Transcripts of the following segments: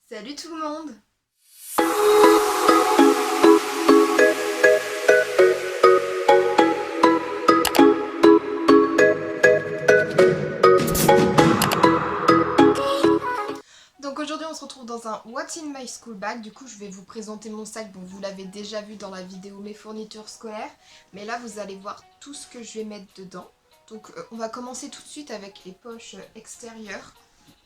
Salut tout le monde! Donc aujourd'hui on se retrouve dans un What's in my school bag. Du coup je vais vous présenter mon sac. Bon, vous l'avez déjà vu dans la vidéo mes fournitures scolaires, mais là vous allez voir tout ce que je vais mettre dedans. Donc on va commencer tout de suite avec les poches extérieures.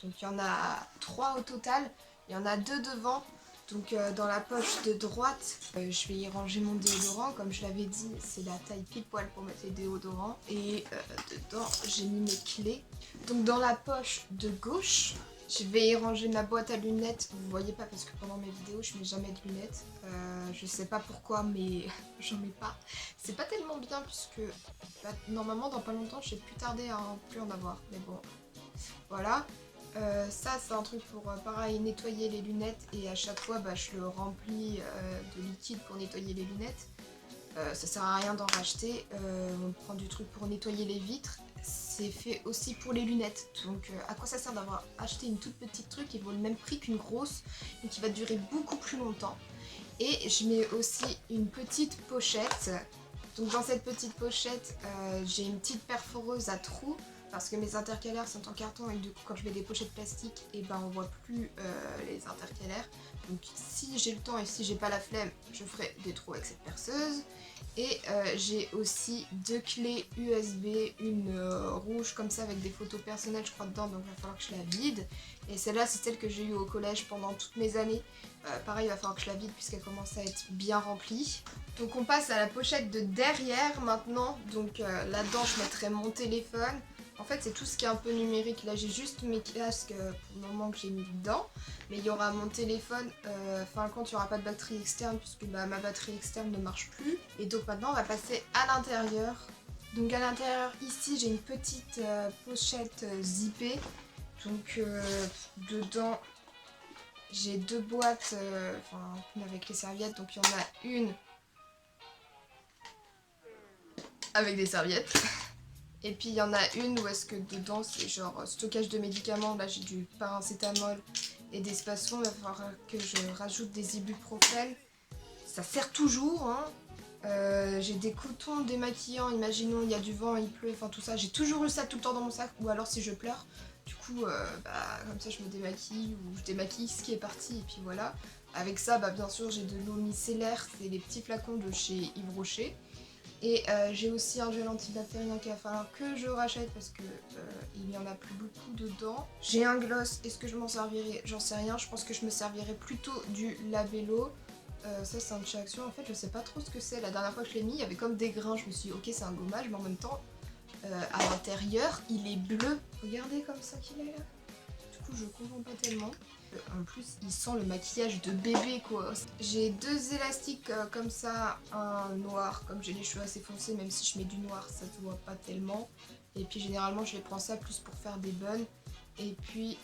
Donc il y en a 3 au total, il y en a 2 devant. Donc dans la poche de droite, je vais y ranger mon déodorant. Comme je l'avais dit, c'est la taille pile poil pour mettre les déodorants. Et dedans, j'ai mis mes clés. Donc dans la poche de gauche, je vais y ranger ma boîte à lunettes. Vous voyez pas parce que pendant mes vidéos, je mets jamais de lunettes. Je sais pas pourquoi, mais j'en mets pas. C'est pas tellement bien puisque normalement dans pas longtemps, je vais plus tarder à plus en avoir. Mais bon, voilà. Ça c'est un truc pour pareil nettoyer les lunettes et à chaque fois je le remplis de liquide pour nettoyer les lunettes. Ça sert à rien d'en racheter, on prend du truc pour nettoyer les vitres, c'est fait aussi pour les lunettes. Donc à quoi ça sert d'avoir acheté une toute petite truc qui vaut le même prix qu'une grosse et qui va durer beaucoup plus longtemps. Et je mets aussi une petite pochette. Donc dans cette petite pochette, j'ai une petite perforeuse à trous parce que mes intercalaires sont en carton et du coup quand je mets des pochettes plastiques, et on voit plus les intercalaires. Donc si j'ai le temps et si j'ai pas la flemme, je ferai des trous avec cette perceuse. Et j'ai aussi 2 clés USB, une rouge comme ça avec des photos personnelles je crois dedans, donc il va falloir que je la vide. Et celle-là c'est celle que j'ai eue au collège pendant toutes mes années. Pareil, il va falloir que je la vide puisqu'elle commence à être bien remplie. Donc on passe à la pochette de derrière maintenant. Donc là-dedans je mettrai mon téléphone. En fait c'est tout ce qui est un peu numérique. Là j'ai juste mes casques pour le moment que j'ai mis dedans. Mais il y aura mon téléphone, fin de compte il n'y aura pas de batterie externe puisque ma batterie externe ne marche plus. Et donc maintenant on va passer à l'intérieur. Donc à l'intérieur ici j'ai une petite pochette zippée. Donc dedans j'ai 2 boîtes avec les serviettes. Donc il y en a une avec des serviettes. Et puis il y en a une où est-ce que dedans c'est genre stockage de médicaments. Là j'ai du paracétamol et des spasmos. Il va falloir que je rajoute des ibuprofènes. Ça sert toujours hein. J'ai des cotons démaquillants, imaginons il y a du vent, il pleut, enfin tout ça. J'ai toujours eu ça tout le temps dans mon sac, ou alors si je pleure. Du coup comme ça je me démaquille ou je démaquille ce qui est parti et puis voilà. Avec ça bien sûr j'ai de l'eau micellaire, c'est les petits flacons de chez Yves Rocher. Et j'ai aussi un gel antibactérien qu'il va falloir que je rachète parce que il n'y en a plus beaucoup dedans. J'ai un gloss, est-ce que je m'en servirai? J'en sais rien, je pense que je me servirai plutôt du Labello. Ça c'est un chez Action, en fait je sais pas trop ce que c'est. La dernière fois que je l'ai mis, il y avait comme des grains, je me suis dit ok c'est un gommage, mais en même temps à l'intérieur il est bleu. Regardez comme ça qu'il est là. Du coup je comprends pas tellement. En plus il sent le maquillage de bébé quoi. J'ai 2 élastiques comme ça, un noir, comme j'ai les cheveux assez foncés, même si je mets du noir ça se voit pas tellement. Et puis généralement je les prends ça plus pour faire des buns. Et puis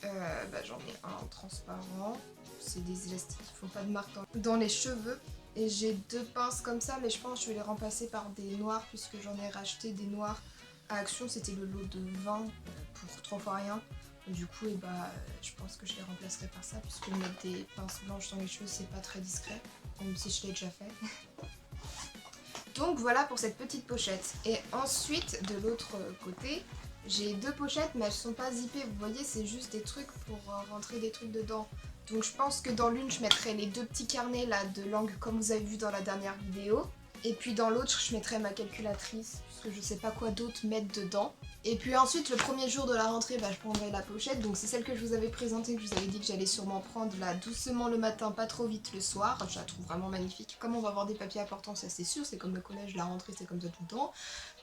j'en ai un transparent. C'est des élastiques qui font pas de marque dans les cheveux. Et j'ai 2 pinces comme ça, mais je pense que je vais les remplacer par des noirs puisque j'en ai racheté des noirs à Action. C'était le lot de 20 pour 3 fois rien. Du coup, je pense que je les remplacerai par ça, puisque mettre des pinces blanches dans les cheveux, c'est pas très discret, même si je l'ai déjà fait. Donc voilà pour cette petite pochette. Et ensuite, de l'autre côté, j'ai 2 pochettes, mais elles sont pas zippées. Vous voyez, c'est juste des trucs pour rentrer des trucs dedans. Donc je pense que dans l'une, je mettrai les 2 petits carnets là de langue, comme vous avez vu dans la dernière vidéo. Et puis dans l'autre, je mettrai ma calculatrice, puisque je sais pas quoi d'autre mettre dedans. Et puis ensuite, le premier jour de la rentrée, je prendrai la pochette. Donc c'est celle que je vous avais présentée, que je vous avais dit que j'allais sûrement prendre là doucement le matin, pas trop vite le soir. Je la trouve vraiment magnifique. Comme on va avoir des papiers importants, ça c'est sûr, c'est comme le collège, la rentrée, c'est comme ça tout le temps.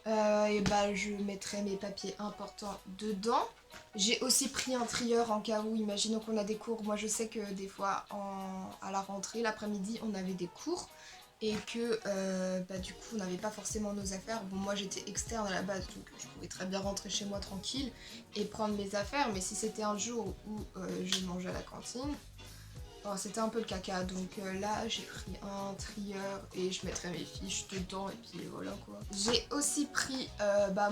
Je mettrai mes papiers importants dedans. J'ai aussi pris un trieur en cas où, imaginons qu'on a des cours. Moi je sais que des fois à la rentrée, l'après-midi, on avait des cours. Et que du coup on n'avait pas forcément nos affaires. Bon moi j'étais externe à la base donc je pouvais très bien rentrer chez moi tranquille et prendre mes affaires, mais si c'était un jour où je mangeais à la cantine, c'était un peu le caca. Donc là j'ai pris un trieur et je mettrai mes fiches dedans et puis voilà quoi. J'ai aussi pris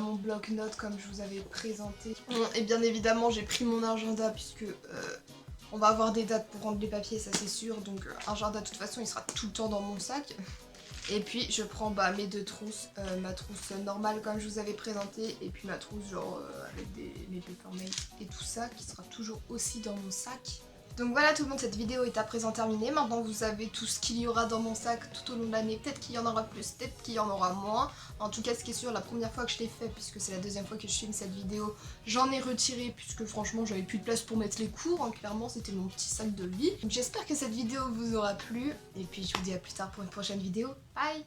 mon bloc-notes comme je vous avais présenté. Et bien évidemment j'ai pris mon agenda puisque On va avoir des dates pour rendre les papiers, ça c'est sûr. Donc un jardin de toute façon il sera tout le temps dans mon sac. Et puis je prends mes 2 trousses, ma trousse normale comme je vous avais présenté, et puis ma trousse genre avec mes papermates et tout ça qui sera toujours aussi dans mon sac. Donc voilà tout le monde, cette vidéo est à présent terminée. Maintenant vous savez tout ce qu'il y aura dans mon sac tout au long de l'année. Peut-être qu'il y en aura plus, peut-être qu'il y en aura moins. En tout cas ce qui est sûr, la première fois que je l'ai fait, puisque c'est la deuxième fois que je filme cette vidéo, j'en ai retiré puisque franchement j'avais plus de place pour mettre les cours. Hein. Clairement c'était mon petit sac de vie. Donc j'espère que cette vidéo vous aura plu. Et puis je vous dis à plus tard pour une prochaine vidéo. Bye.